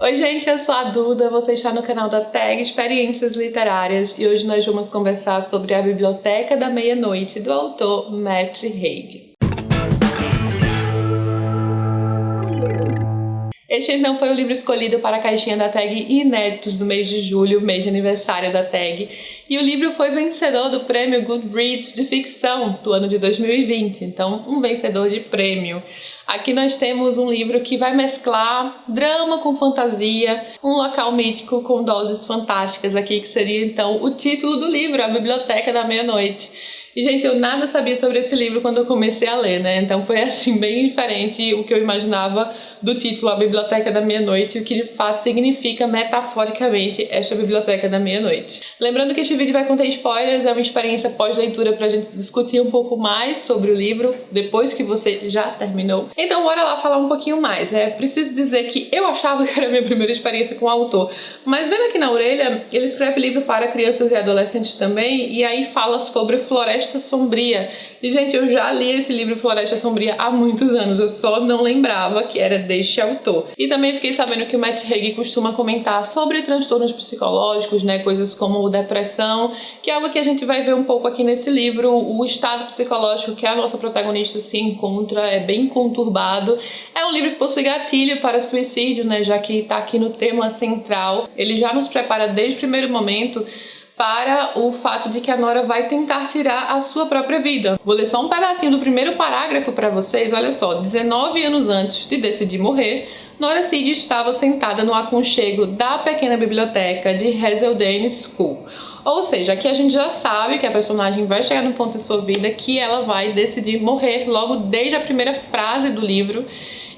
Oi gente, eu sou a Duda, você está no canal da TAG Experiências Literárias e hoje nós vamos conversar sobre A Biblioteca da Meia-Noite, do autor Matt Haig. Este então foi o livro escolhido para a caixinha da TAG Inéditos do mês de julho, mês de aniversário da TAG, e o livro foi vencedor do prêmio Goodreads de ficção do ano de 2020, então um vencedor de prêmio. Aqui nós temos um livro que vai mesclar drama com fantasia, um local mítico com doses fantásticas aqui, que seria então o título do livro, A Biblioteca da Meia-Noite. E, gente, eu nada sabia sobre esse livro quando eu comecei a ler, né? Então foi, assim, bem diferente o que eu imaginava do título A Biblioteca da Meia-Noite, o que de fato significa, metaforicamente, esta Biblioteca da Meia-Noite. Lembrando que este vídeo vai conter spoilers, é uma experiência pós-leitura pra gente discutir um pouco mais sobre o livro, depois que você já terminou. Então bora lá falar um pouquinho mais. Preciso dizer que eu achava que era a minha primeira experiência com o autor, mas vendo aqui na orelha, ele escreve livro para crianças e adolescentes também, e aí fala sobre Floresta Sombria. E, gente, eu já li esse livro Floresta Sombria há muitos anos, eu só não lembrava que era deste autor. E também fiquei sabendo que o Matt Haig costuma comentar sobre transtornos psicológicos, né, coisas como depressão, que é algo que a gente vai ver um pouco aqui nesse livro. O estado psicológico que a nossa protagonista se encontra é bem conturbado. É um livro que possui gatilho para suicídio, né, já que está aqui no tema central. Ele já nos prepara desde o primeiro momento para o fato de que a Nora vai tentar tirar a sua própria vida. Vou ler só um pedacinho do primeiro parágrafo para vocês. Olha só, 19 anos antes de decidir morrer, Nora Seed estava sentada no aconchego da pequena biblioteca de Hazelden School. Ou seja, aqui a gente já sabe que a personagem vai chegar num ponto em sua vida que ela vai decidir morrer logo desde a primeira frase do livro.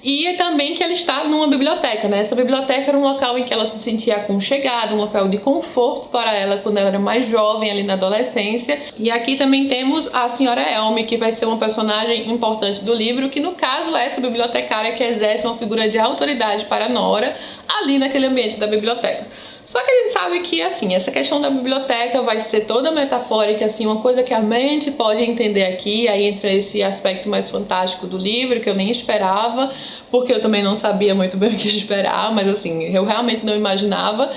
E também que ela está numa biblioteca, né? Essa biblioteca era um local em que ela se sentia aconchegada, um local de conforto para ela quando ela era mais jovem, ali na adolescência. E aqui também temos a senhora Elme, que vai ser uma personagem importante do livro, que no caso é essa bibliotecária que exerce uma figura de autoridade para Nora ali naquele ambiente da biblioteca. Só que a gente sabe que, assim, essa questão da biblioteca vai ser toda metafórica, assim, uma coisa que a mente pode entender aqui, aí entra esse aspecto mais fantástico do livro, que eu nem esperava, porque eu também não sabia muito bem o que esperar, mas, assim, eu realmente não imaginava.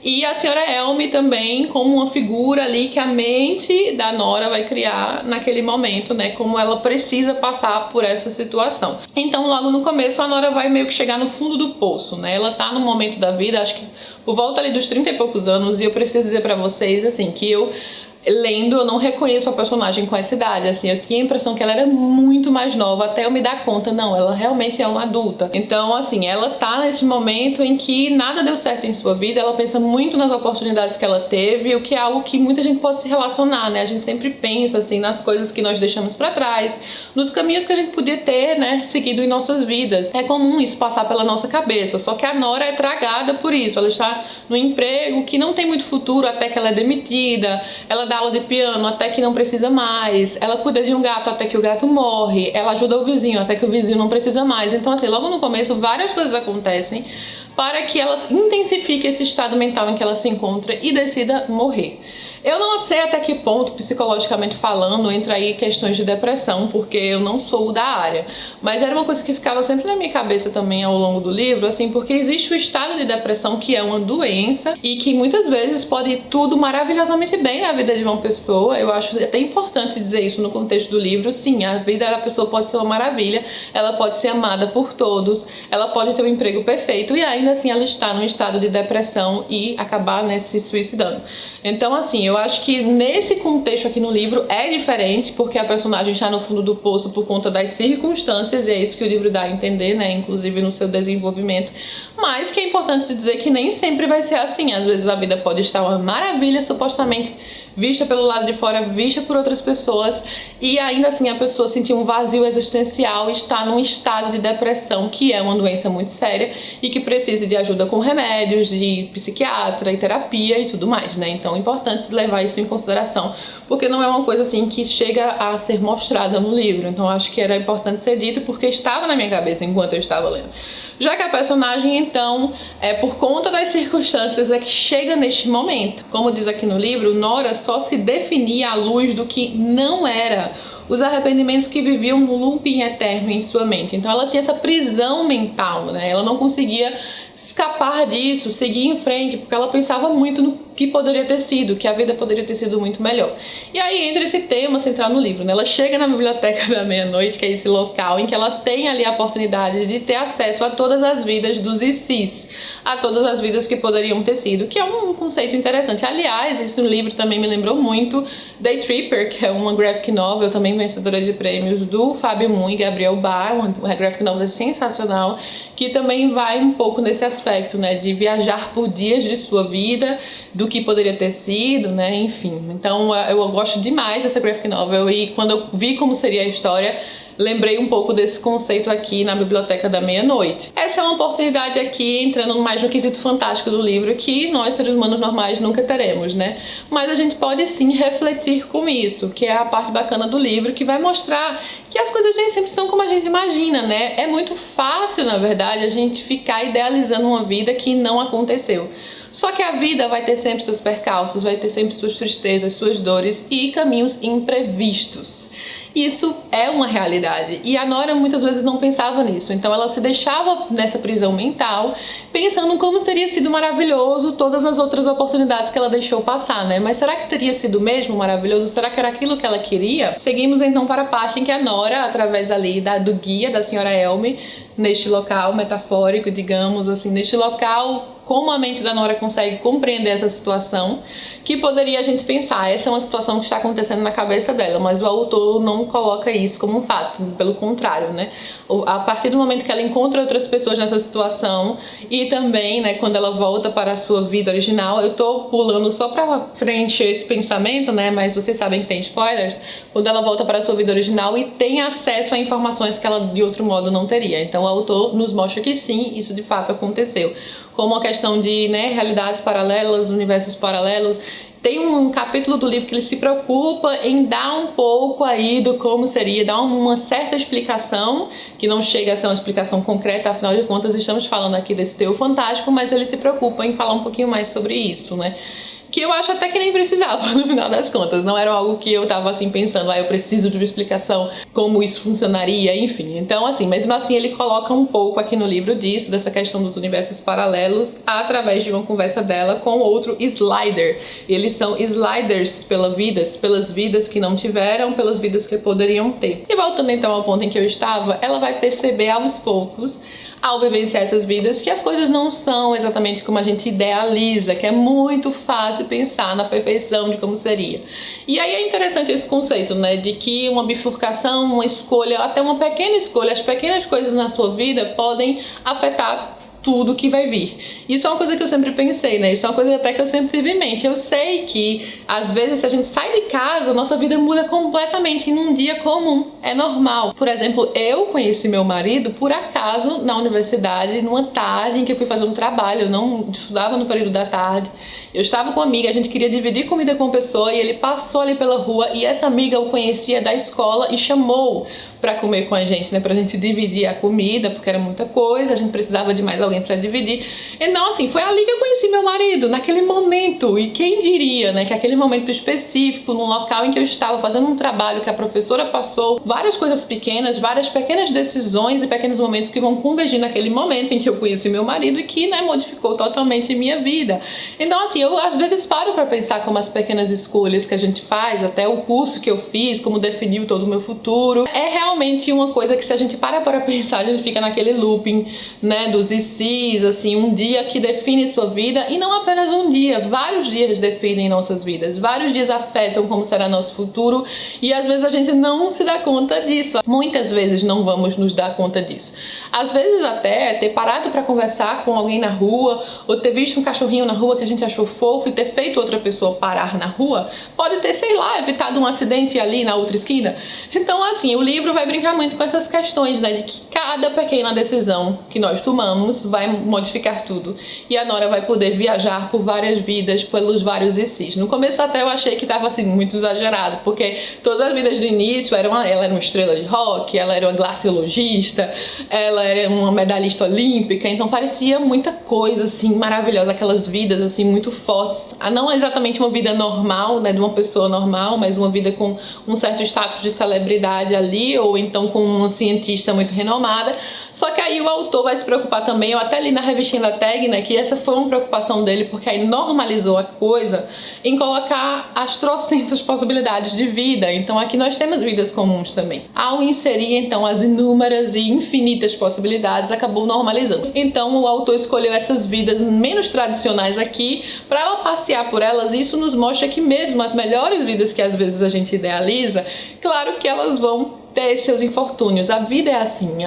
E a senhora Elme também como uma figura ali que a mente da Nora vai criar naquele momento, né? Como ela precisa passar por essa situação. Então, logo no começo, a Nora vai meio que chegar no fundo do poço, né? Ela tá num momento da vida, acho que por volta ali dos 30 e poucos anos, e eu preciso dizer pra vocês, assim, que eu lendo, eu não reconheço a personagem com essa idade, assim, eu tinha a impressão que ela era muito mais nova, até eu me dar conta, não, ela realmente é uma adulta. Então, assim, ela tá nesse momento em que nada deu certo em sua vida, ela pensa muito nas oportunidades que ela teve, o que é algo que muita gente pode se relacionar, né, a gente sempre pensa, assim, nas coisas que nós deixamos pra trás, nos caminhos que a gente podia ter, né, seguido em nossas vidas. É comum isso passar pela nossa cabeça, só que a Nora é tragada por isso, ela está no emprego que não tem muito futuro até que ela é demitida, ela dá aula de piano até que não precisa mais, ela cuida de um gato até que o gato morre, ela ajuda o vizinho até que o vizinho não precisa mais. Então, assim, logo no começo várias coisas acontecem para que ela intensifique esse estado mental em que ela se encontra e decida morrer. Eu não sei até que ponto, psicologicamente falando, entra aí questões de depressão, porque eu não sou da área. Mas era uma coisa que ficava sempre na minha cabeça também ao longo do livro, assim, porque existe o estado de depressão, que é uma doença e que muitas vezes pode ir tudo maravilhosamente bem na vida de uma pessoa. Eu acho até importante dizer isso no contexto do livro. Sim, a vida da pessoa pode ser uma maravilha, ela pode ser amada por todos, ela pode ter um emprego perfeito e ainda assim ela está num estado de depressão e acabar, né, se suicidando. Então, assim, eu acho que nesse contexto aqui no livro é diferente, porque a personagem está no fundo do poço por conta das circunstâncias, e é isso que o livro dá a entender, né, inclusive no seu desenvolvimento, mas que é importante dizer que nem sempre vai ser assim. Às vezes a vida pode estar uma maravilha, supostamente vista pelo lado de fora, vista por outras pessoas, e ainda assim a pessoa sentir um vazio existencial e está num estado de depressão, que é uma doença muito séria e que precisa de ajuda com remédios, de psiquiatra e terapia e tudo mais, né? Então é importante levar isso em consideração, porque não é uma coisa assim que chega a ser mostrada no livro. Então acho que era importante ser dito, porque estava na minha cabeça enquanto eu estava lendo. Já que a personagem, então, por conta das circunstâncias, é que chega neste momento. Como diz aqui no livro, Nora só se definia à luz do que não era, os arrependimentos que viviam no looping eterno em sua mente. Então ela tinha essa prisão mental, né? Ela não conseguia escapar disso, seguir em frente, porque ela pensava muito no que poderia ter sido, que a vida poderia ter sido muito melhor. E aí entra esse tema central no livro, né? Ela chega na Biblioteca da Meia-Noite, que é esse local em que ela tem ali a oportunidade de ter acesso a todas as vidas dos ICs, a todas as vidas que poderiam ter sido, que é um conceito interessante. Aliás, esse livro também me lembrou muito Day Tripper, que é uma graphic novel, também vencedora de prêmios, do Fábio Moon e Gabriel Bar, uma graphic novel sensacional, que também vai um pouco nesse aspecto, né, de viajar por dias de sua vida, do que poderia ter sido, né, enfim. Então eu gosto demais dessa graphic novel, e quando eu vi como seria a história, lembrei um pouco desse conceito aqui na Biblioteca da Meia-Noite. Essa é uma oportunidade aqui, entrando mais no quesito fantástico do livro, que nós, seres humanos normais, nunca teremos, né? Mas a gente pode sim refletir com isso, que é a parte bacana do livro, que vai mostrar que as coisas nem sempre são como a gente imagina, né? É muito fácil, na verdade, a gente ficar idealizando uma vida que não aconteceu. Só que a vida vai ter sempre seus percalços, vai ter sempre suas tristezas, suas dores e caminhos imprevistos. Isso é uma realidade, e a Nora muitas vezes não pensava nisso, então ela se deixava nessa prisão mental, pensando como teria sido maravilhoso todas as outras oportunidades que ela deixou passar, né? Mas será que teria sido mesmo maravilhoso? Será que era aquilo que ela queria? Seguimos então para a parte em que a Nora, através ali do guia da senhora Elme, neste local metafórico, digamos assim, neste local, como a mente da Nora consegue compreender essa situação, que poderia a gente pensar, essa é uma situação que está acontecendo na cabeça dela, mas o autor não coloca isso como um fato, pelo contrário, né? A partir do momento que ela encontra outras pessoas nessa situação, e também, né, quando ela volta para a sua vida original, eu tô pulando só para frente esse pensamento, né, mas vocês sabem que tem spoilers, quando ela volta para a sua vida original e tem acesso a informações que ela de outro modo não teria. Então o autor nos mostra que sim, isso de fato aconteceu. Como a questão de, né, realidades paralelas, universos paralelos. Tem um capítulo do livro que ele se preocupa em dar um pouco aí do como seria, dar uma certa explicação, que não chega a ser uma explicação concreta, afinal de contas estamos falando aqui desse teu fantástico, mas ele se preocupa em falar um pouquinho mais sobre isso, né? Que eu acho até que nem precisava, no final das contas. Não era algo que eu tava assim pensando, eu preciso de uma explicação como isso funcionaria, enfim. Então assim, mesmo assim ele coloca um pouco aqui no livro disso, dessa questão dos universos paralelos, através de uma conversa dela com outro Slider. Eles são Sliders pelas vidas que não tiveram, pelas vidas que poderiam ter. E voltando então ao ponto em que eu estava, ela vai perceber aos poucos, ao vivenciar essas vidas, que as coisas não são exatamente como a gente idealiza, que é muito fácil pensar na perfeição de como seria. E aí é interessante esse conceito, né, de que uma bifurcação, uma escolha, até uma pequena escolha, as pequenas coisas na sua vida podem afetar tudo que vai vir. Isso é uma coisa que eu sempre pensei, né? Isso é uma coisa até que eu sempre tive em mente. Eu sei que, às vezes, se a gente sai de casa, nossa vida muda completamente em um dia comum. É normal. Por exemplo, eu conheci meu marido, por acaso, na universidade, numa tarde em que eu fui fazer um trabalho. Eu não estudava no período da tarde. Eu estava com uma amiga, a gente queria dividir comida com uma pessoa e ele passou ali pela rua e essa amiga o conhecia da escola e chamou pra comer com a gente, né? Pra gente dividir a comida, porque era muita coisa, a gente precisava de mais alguém pra dividir. Então, assim, foi ali que eu conheci meu marido, naquele momento. E quem diria, né, que aquele momento específico, num local em que eu estava fazendo um trabalho que a professora passou, várias coisas pequenas, várias pequenas decisões e pequenos momentos que vão convergir naquele momento em que eu conheci meu marido e que, né, modificou totalmente minha vida. Então, assim, eu às vezes paro pra pensar como as pequenas escolhas que a gente faz, até o curso que eu fiz, como definiu todo o meu futuro, é realmente uma coisa que se a gente para pensar, a gente fica naquele looping, né, dos ICs, assim, um dia que define sua vida, e não apenas um dia, vários dias definem nossas vidas, vários dias afetam como será nosso futuro, e às vezes a gente não se dá conta disso, muitas vezes não vamos nos dar conta disso. Às vezes até ter parado para conversar com alguém na rua, ou ter visto um cachorrinho na rua que a gente achou fofo e ter feito outra pessoa parar na rua, pode ter, sei lá, evitado um acidente ali na outra esquina. Então, assim, o livro vai brincar muito com essas questões, né, de que cada pequena decisão que nós tomamos vai modificar tudo. E a Nora vai poder viajar por várias vidas, pelos vários ICs. No começo até eu achei que tava, assim, muito exagerado, porque todas as vidas do início, ela era uma estrela de rock, ela era uma glaciologista, ela era uma medalhista olímpica, então parecia muita coisa, assim, maravilhosa, aquelas vidas, assim, muito fortes. Não exatamente uma vida normal, né, de uma pessoa normal, mas uma vida com um certo status de celebridade ali, ou então com uma cientista muito renomada. Só que aí o autor vai se preocupar também, eu até li na revistinha da Tag, né, que essa foi uma preocupação dele, porque aí normalizou a coisa em colocar as trocentas possibilidades de vida. Então aqui nós temos vidas comuns também. Ao inserir então as inúmeras e infinitas possibilidades, acabou normalizando. Então o autor escolheu essas vidas menos tradicionais aqui para ela passear por elas, e isso nos mostra que mesmo as melhores vidas que às vezes a gente idealiza, claro que elas vão ter seus infortúnios. A vida é assim,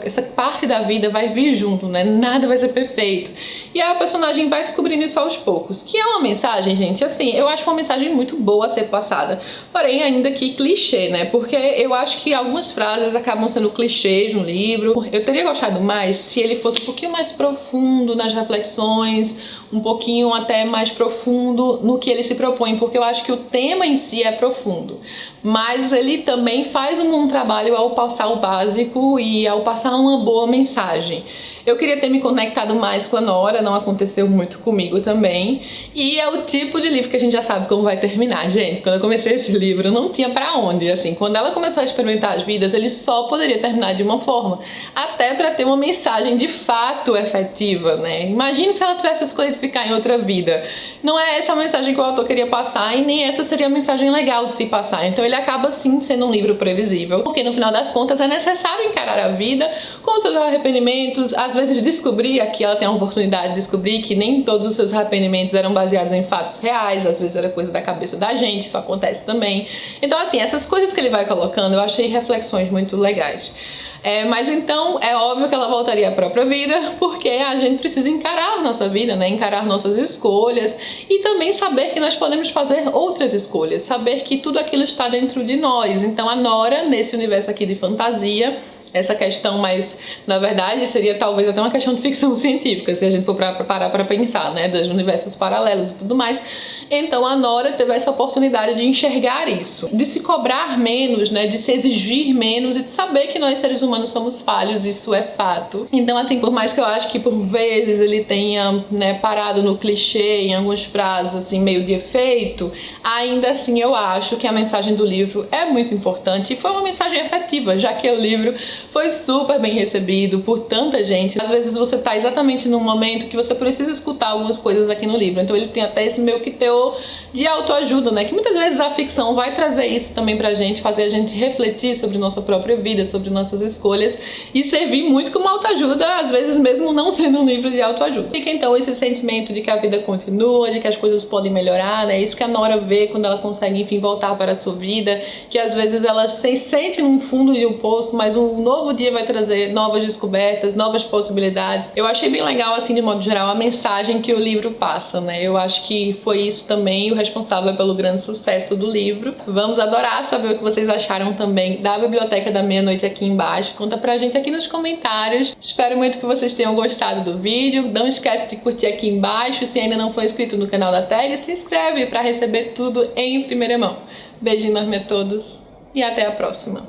essa parte da vida vai vir junto, né? Nada vai ser perfeito. E a personagem vai descobrindo isso aos poucos. Que é uma mensagem, gente, assim, eu acho uma mensagem muito boa a ser passada. Porém, ainda que clichê, né? Porque eu acho que algumas frases acabam sendo clichês no livro. Eu teria gostado mais se ele fosse um pouquinho mais profundo nas reflexões, um pouquinho até mais profundo no que ele se propõe, porque eu acho que o tema em si é profundo, mas ele também faz um bom trabalho ao passar o básico e ao passar uma boa mensagem. Eu queria ter me conectado mais com a Nora, não aconteceu muito comigo também. E é o tipo de livro que a gente já sabe como vai terminar, gente. Quando eu comecei esse livro, não tinha pra onde, assim. Quando ela começou a experimentar as vidas, ele só poderia terminar de uma forma. Até pra ter uma mensagem de fato efetiva, né? Imagine se ela tivesse escolhido ficar em outra vida. Não é essa a mensagem que o autor queria passar e nem essa seria a mensagem legal de se passar. Então ele acaba, sim, sendo um livro previsível. Porque no final das contas é necessário encarar a vida com os seus arrependimentos, às vezes descobrir, aqui ela tem a oportunidade de descobrir que nem todos os seus arrependimentos eram baseados em fatos reais, às vezes era coisa da cabeça da gente, isso acontece também. Então assim, essas coisas que ele vai colocando, eu achei reflexões muito legais. Mas então é óbvio que ela voltaria à própria vida, porque a gente precisa encarar nossa vida, né? Encarar nossas escolhas e também saber que nós podemos fazer outras escolhas, saber que tudo aquilo está dentro de nós. Então a Nora, nesse universo aqui de fantasia, essa questão mais, na verdade, seria talvez até uma questão de ficção científica, se a gente for parar para pensar, né, dos universos paralelos e tudo mais. Então a Nora teve essa oportunidade de enxergar isso, de se cobrar menos, né, de se exigir menos e de saber que nós seres humanos somos falhos, isso é fato. Então assim, por mais que eu acho que por vezes ele tenha, né, parado no clichê em algumas frases assim meio de efeito, ainda assim eu acho que a mensagem do livro é muito importante e foi uma mensagem efetiva, já que o livro foi super bem recebido por tanta gente. Às vezes você tá exatamente num momento que você precisa escutar algumas coisas aqui no livro, então ele tem até esse meio que teor de autoajuda, né? Que muitas vezes a ficção vai trazer isso também pra gente, fazer a gente refletir sobre nossa própria vida, sobre nossas escolhas e servir muito como autoajuda, às vezes mesmo não sendo um livro de autoajuda. Fica então esse sentimento de que a vida continua, de que as coisas podem melhorar, né? Isso que a Nora vê quando ela consegue, enfim, voltar para a sua vida, que às vezes ela se sente num fundo de um poço, mas um novo dia vai trazer novas descobertas, novas possibilidades. Eu achei bem legal, assim, de modo geral, a mensagem que o livro passa, né? Eu acho que foi isso também o responsável pelo grande sucesso do livro. Vamos adorar saber o que vocês acharam também da Biblioteca da Meia-Noite aqui embaixo. Conta pra gente aqui nos comentários. Espero muito que vocês tenham gostado do vídeo. Não esquece de curtir aqui embaixo. Se ainda não for inscrito no canal da Tag, se inscreve pra receber tudo em primeira mão. Beijinho enorme a todos e até a próxima.